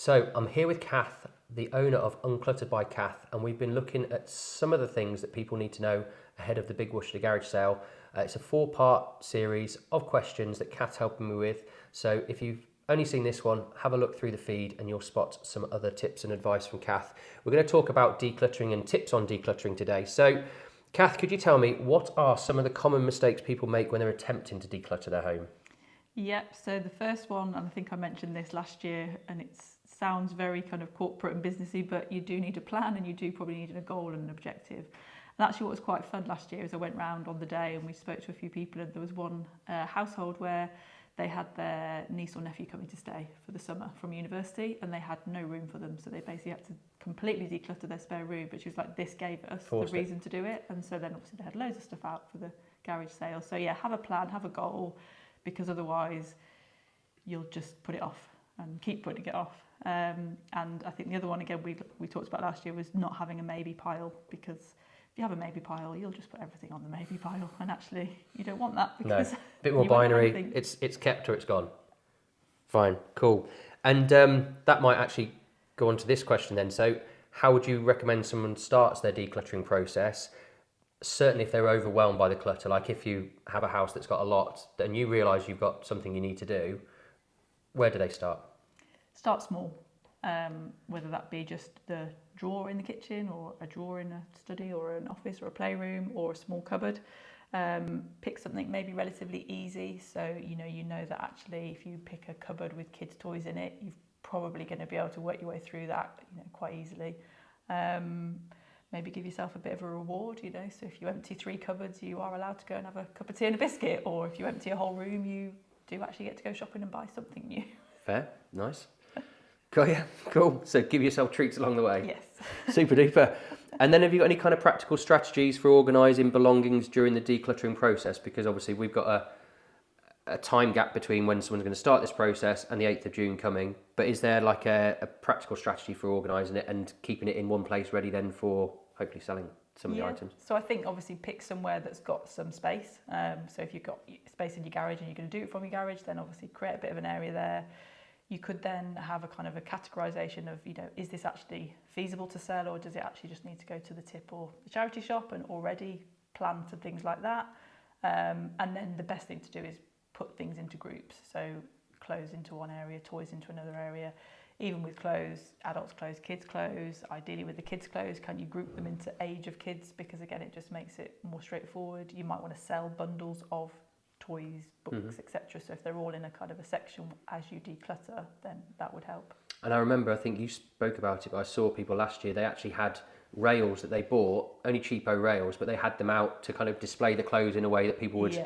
So I'm here with Kath, the owner of Uncluttered by Kath, and we've been looking at some of the things that people need to know ahead of the Big Worcester Garage Sale. It's a 4-part series of questions that Kath's helping me with. So if you've only seen this one, have a look through the feed and you'll spot some other tips and advice from Kath. We're going to talk about decluttering and tips on decluttering today. So Kath, could you tell me what are some of the common mistakes people make when they're attempting to declutter their home? Yep, so the first one, and I think I mentioned this last year, and it sounds very kind of corporate and businessy, but you do need a plan and you do probably need a goal and an objective. And actually what was quite fun last year is I went round on the day and we spoke to a few people, and there was one household where they had their niece or nephew coming to stay for the summer from university, and they had no room for them, so they basically had to completely declutter their spare room. But she was like, this gave us the reason to do it. And so then obviously they had loads of stuff out for the garage sale. So yeah, have a plan, have a goal, because otherwise you'll just put it off and keep putting it off. And I think the other one, again, we talked about last year, was not having a maybe pile, because if you have a maybe pile, you'll just put everything on the maybe pile, and actually you don't want that, because a bit more binary. It's kept or it's gone. Fine, cool. And that might actually go on to this question then. So how would you recommend someone starts their decluttering process? Certainly if they're overwhelmed by the clutter, like if you have a house that's got a lot and you realise you've got something you need to do, where do they start? Start small, whether that be just the drawer in the kitchen, or a drawer in a study, or an office, or a playroom, or a small cupboard. Pick something maybe relatively easy, so you know that actually if you pick a cupboard with kids' toys in it, you're probably going to be able to work your way through that quite easily. Maybe give yourself a bit of a reward, so if you empty 3 cupboards, you are allowed to go and have a cup of tea and a biscuit, or if you empty a whole room, you do actually get to go shopping and buy something new. Fair, nice. Got ya, cool. So give yourself treats along the way. Yes. Super duper. And then have you got any kind of practical strategies for organising belongings during the decluttering process? Because obviously we've got a time gap between when someone's going to start this process and the 8th of June coming. But is there like a practical strategy for organising it and keeping it in one place ready then for hopefully selling some of the items? So I think obviously pick somewhere that's got some space. So if you've got space in your garage and you're going to do it from your garage, then obviously create a bit of an area there. You could then have a kind of a categorisation of, is this actually feasible to sell, or does it actually just need to go to the tip or the charity shop, and already plan for things like that. And then the best thing to do is put things into groups. So clothes into one area, toys into another area. Even with clothes, adults' clothes, kids' clothes, ideally with the kids' clothes, can you group them into age of kids? Because again, it just makes it more straightforward. You might want to sell bundles of toys, books, etc. So if they're all in a kind of a section as you declutter, then that would help. And I remember, I think you spoke about it, but I saw people last year, they actually had rails that they bought, only cheapo rails, but they had them out to kind of display the clothes in a way that people would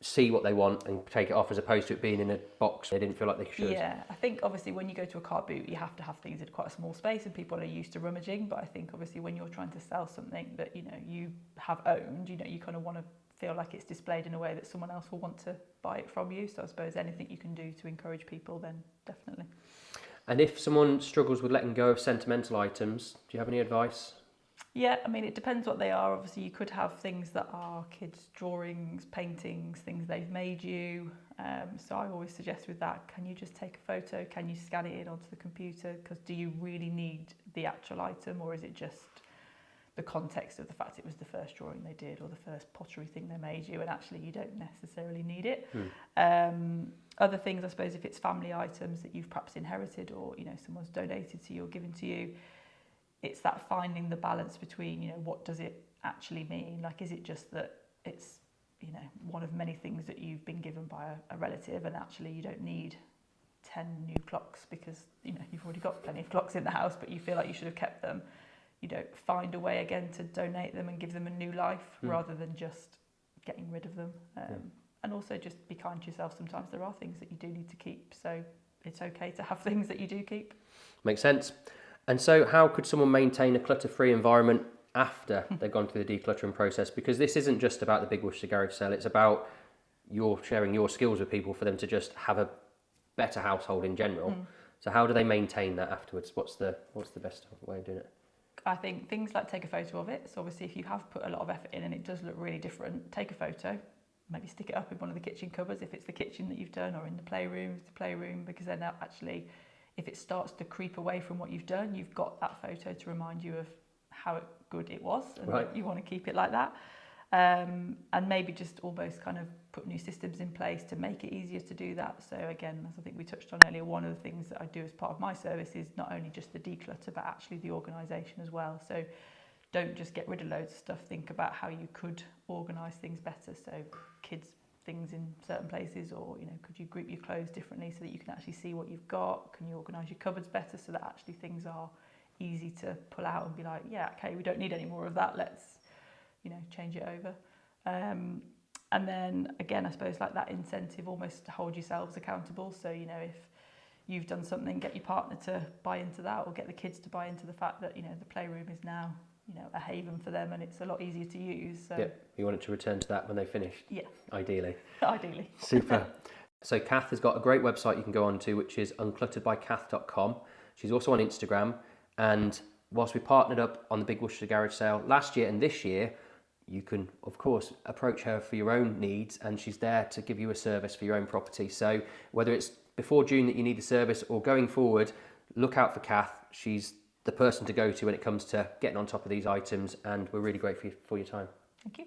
see what they want and take it off, as opposed to it being in a box they didn't feel like they should. Yeah, I think obviously when you go to a car boot, you have to have things in quite a small space, and people are used to rummaging. But I think obviously when you're trying to sell something that you have owned, you kind of want to feel like it's displayed in a way that someone else will want to buy it from you. So I suppose anything you can do to encourage people, then definitely. And if someone struggles with letting go of sentimental items, do you have any advice? Yeah, I mean, it depends what they are. Obviously, you could have things that are kids' drawings, paintings, things they've made you. So I always suggest with that, can you just take a photo? Can you scan it in onto the computer? Because do you really need the actual item, or is it just the context of the fact it was the first drawing they did, or the first pottery thing they made you, and actually you don't necessarily need it. Other things, I suppose, if it's family items that you've perhaps inherited, or someone's donated to you or given to you, it's that finding the balance between what does it actually mean. Like, is it just that it's one of many things that you've been given by a relative, and actually you don't need 10 new clocks because you've already got plenty of clocks in the house, but you feel like you should have kept them. Find a way again to donate them and give them a new life, rather than just getting rid of them. And also just be kind to yourself. Sometimes there are things that you do need to keep, so it's okay to have things that you do keep. Makes sense. And so how could someone maintain a clutter-free environment after they've gone through the decluttering process? Because this isn't just about the Big Worcester Garage Sale, it's about you're sharing your skills with people for them to just have a better household in general. So how do they maintain that afterwards? What's the best way of doing it? I think things like take a photo of it. So obviously if you have put a lot of effort in and it does look really different, take a photo, maybe stick it up in one of the kitchen cupboards if it's the kitchen that you've done, or in the playroom, because then that actually, if it starts to creep away from what you've done, you've got that photo to remind you of how good it was, and Right. you want to keep it like that. And maybe just almost kind of put new systems in place to make it easier to do that. So again, as I think we touched on earlier, one of the things that I do as part of my service is not only just the declutter, but actually the organisation as well. So don't just get rid of loads of stuff, think about how you could organise things better. So kids' things in certain places, or could you group your clothes differently so that you can actually see what you've got? Can you organise your cupboards better so that actually things are easy to pull out and be like, yeah, okay, we don't need any more of that, let's change it over. And then again, I suppose like that incentive almost to hold yourselves accountable. So if you've done something, get your partner to buy into that, or get the kids to buy into the fact that the playroom is now a haven for them and it's a lot easier to use. So Yeah, you want it to return to that when they finished. Yeah, Ideally. ideally. Super. So Kath has got a great website you can go on to, which is unclutteredbykath.com. She's also on Instagram, and whilst we partnered up on the Big Worcester Garage Sale last year and this year, you can, of course, approach her for your own needs, and she's there to give you a service for your own property. So whether it's before June that you need a service or going forward, look out for Kath. She's the person to go to when it comes to getting on top of these items, and we're really grateful for your time. Thank you.